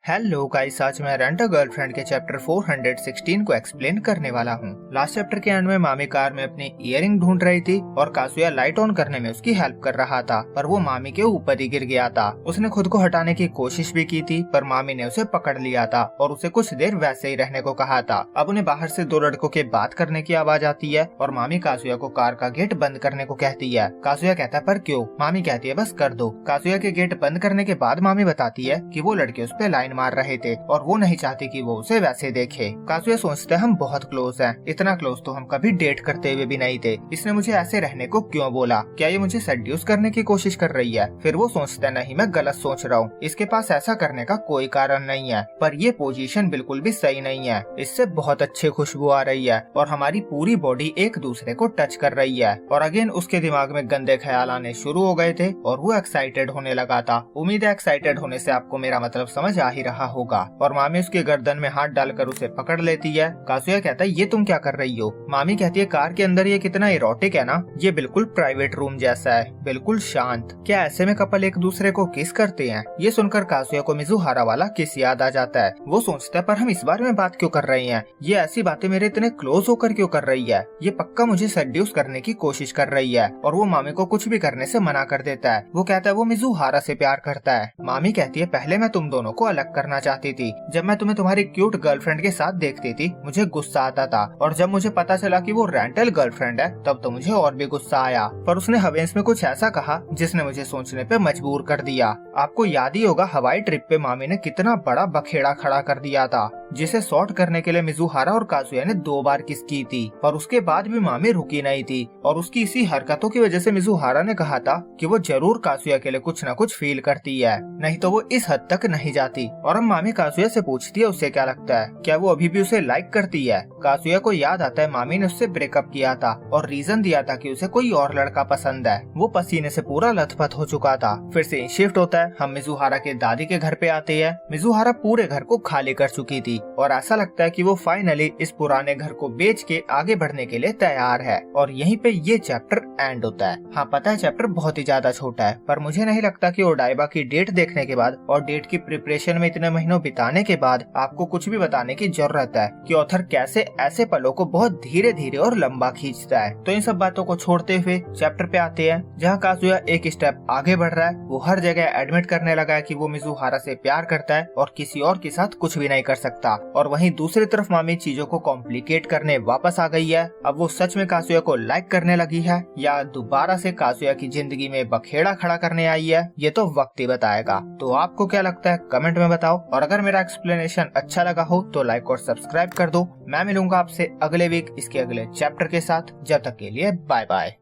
Hello guys, आज मैं rent a girlfriend के चैप्टर 416 को एक्सप्लेन करने वाला हूँ। लास्ट चैप्टर के एंड में मामी कार में अपनी इयरिंग ढूंढ रही थी और कासुया लाइट ऑन करने में उसकी हेल्प कर रहा था, पर वो मामी के ऊपर ही गिर गया था। उसने खुद को हटाने की कोशिश भी की थी, पर मामी ने उसे पकड़ लिया था और उसे कुछ देर वैसे ही रहने को कहा था। अब उन्हें बाहर से दो लड़कों के बात करने की आवाज आती है और मामी कासुया को कार का गेट बंद करने को कहती है। कासुया कहता है पर क्यों? मामी कहती है बस कर दो। कासुया के गेट बंद करने के बाद मामी बताती है कि वो लड़के उस पे लाइन मार रहे थे और वो नहीं चाहती कि वो उसे वैसे देखे। कासुया सोचता है हम बहुत क्लोज हैं, इतना क्लोज तो हम कभी डेट करते हुए भी नहीं थे। इसने मुझे ऐसे रहने को क्यों बोला? क्या ये मुझे सेड्यूस करने की कोशिश कर रही है? फिर वो सोचता है नहीं, मैं गलत सोच रहा हूँ, इसके पास ऐसा करने का कोई कारण नहीं है। पर ये पोजीशन बिल्कुल भी सही नहीं है, इससे बहुत अच्छी खुशबू आ रही है और हमारी पूरी बॉडी एक दूसरे को टच कर रही है। और अगेन उसके दिमाग में गंदे ख्याल आने शुरू हो गए थे और वो एक्साइटेड होने लगा था। उम्मीद है एक्साइटेड होने से आपको मेरा मतलब समझ आ ही रहा होगा। और मामी उसके गर्दन में हाथ डालकर उसे पकड़ लेती है। कासुया कहता है ये तुम क्या कर रही हो? मामी कहती है कार के अंदर ये कितना इरोटिक है ना, ये बिल्कुल प्राइवेट रूम जैसा है, बिल्कुल शांत। क्या ऐसे में कपल एक दूसरे को किस करते हैं? ये सुनकर कासुया को मिजुहारा वाला किस याद आ जाता है। वो सोचता है पर हम इस बारे में बात क्यों कर रहे हैं? ये ऐसी बातें मेरे इतने क्लोज होकर क्यों कर रही है? ये पक्का मुझे सेड्यूस करने की कोशिश कर रही है। और वो मामी को कुछ भी करने से मना कर देता है। वो कहता है वो मिजुहारा से प्यार करता है। मामी कहती है पहले मैं तुम दोनों को अलग करना चाहती थी। जब मैं तुम्हें तुम्हारी क्यूट गर्लफ्रेंड के साथ देखती थी मुझे गुस्सा आता था, और जब मुझे पता चला कि वो रेंटल गर्लफ्रेंड है तब तो मुझे और भी गुस्सा आया। पर उसने हवेंस में कुछ ऐसा कहा जिसने मुझे सोचने पे मजबूर कर दिया। आपको याद ही होगा हवाई ट्रिप पे मामी ने कितना बड़ा बखेड़ा खड़ा कर दिया था, जिसे सॉर्ट करने के लिए मिजुहारा और कासुया ने 2 बार किस की थी। पर उसके बाद भी मामी रुकी नहीं थी और उसकी इसी हरकतों की वजह से मिजुहारा ने कहा था कि वो जरूर कासुया के लिए कुछ न कुछ फील करती है, नहीं तो वो इस हद तक नहीं जाती। और अब मामी कासुया से पूछती है उसे क्या लगता है, क्या वो अभी भी उसे लाइक करती है? कासुया को याद आता है मामी ने उससे ब्रेकअप किया था और रीजन दिया था कि उसे कोई और लड़का पसंद है। वो पसीने से पूरा लथपथ हो चुका था। फिर से शिफ्ट होता है, हम मिजुहारा के दादी के घर पे आते हैं। मिजुहारा पूरे घर को खाली कर चुकी थी और ऐसा लगता है कि वो फाइनली इस पुराने घर को बेच के आगे बढ़ने के लिए तैयार है। और यहीं पे ये चैप्टर एंड होता है। हाँ पता है चैप्टर बहुत ही ज्यादा छोटा है, पर मुझे नहीं लगता कि ओडाइबा की डेट देखने के बाद और डेट की प्रिपरेशन में इतने महीनों बिताने के बाद आपको कुछ भी बताने की जरूरत है कि ऑथर कैसे ऐसे पलों को बहुत धीरे धीरे और लंबा खींचता है। तो इन सब बातों को छोड़ते हुए चैप्टर पे आते हैं जहाँ कासुया एक स्टेप आगे बढ़ रहा है। वो हर जगह एडमिट करने लगा है कि वो मिजुहारा से प्यार करता है और किसी और के साथ कुछ भी नहीं कर सकता। और वहीं दूसरी तरफ मामी चीजों को कॉम्प्लिकेट करने वापस आ गई है। अब वो सच में कासुया को लाइक करने लगी है या दोबारा से कासुया की जिंदगी में बखेड़ा खड़ा करने आई है, ये तो वक्त ही बताएगा। तो आपको क्या लगता है कमेंट में बताओ। और अगर मेरा एक्सप्लेनेशन अच्छा लगा हो तो लाइक और सब्सक्राइब कर दो। मैं मिलूंगा आपसे अगले वीक इसके अगले चैप्टर के साथ। जब तक के लिए बाय बाय।